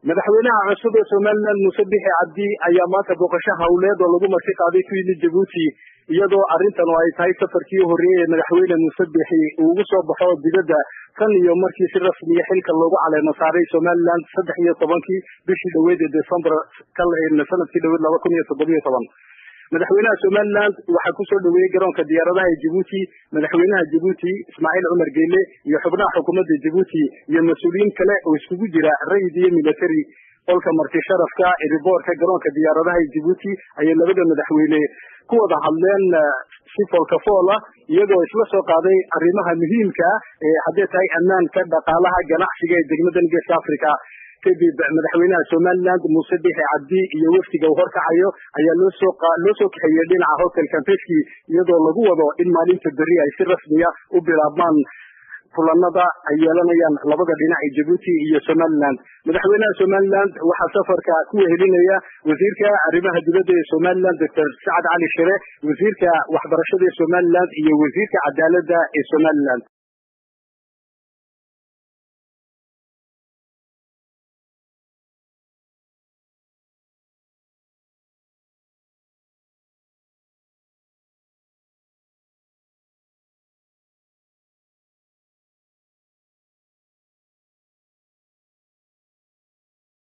madaxweynaha cusub ee Soomaaliland Muuse Biixi Cabdi ayaa maanta booqasho hawleed oo lagu marti qaaday ku yimid Djibouti iyadoo arrintan ay tahay safarkii horeeyay madaxweyne Muuse Biixi uu ugu soo baxo dibadda tan iyo markii si rasmi ah xilka loogu caleemo saaray Soomaaliland 13 bishii dhaweyd ee December sanadkii 2017 madaxweynaha Soomaaliland waxa ku soo dhaweeyay garoonka diyaaradaha ee Djibouti madaxweynaha Djibouti Ismaaciil Cumar Geele iyo xubnaha xukuumadda Djibouti iyo mas'uuliyiin kale oo isugu jira rayid iyo military qolka marti sharafka ee riboorka garoonka diyaaradaha ee Djibouti ayay labada madaxweyne ku wada hadleen si folkafoola iyagoo isla soo qaaday arrimaha muhiimka ah ee hadday tahay ammaanka dhaqaalaha ganacsiga ee degmadan Geeska Afrika kadib madaxweynaha Soomaaliland Muuse Biixi Cabdi iyo wafdiga uu horkacayo ayaa loo soo kaxeeyay dhinaca hotel Campeski iyadoo lagu wado in maalinta berri ay si rasmi ah u bilaabmaan kulanada ay yeelanayaan labada dhinac ee Djibouti iyo Soomaaliland madaxweynaha Soomaaliland waxa safarka ku wehelinaya wasiirka arrimaha dibadda ee Soomaaliland Dr. Saad Ali Shire wasiirka waxbarashada ee Soomaaliland iyo wasiirka cadaaladda ee Soomaaliland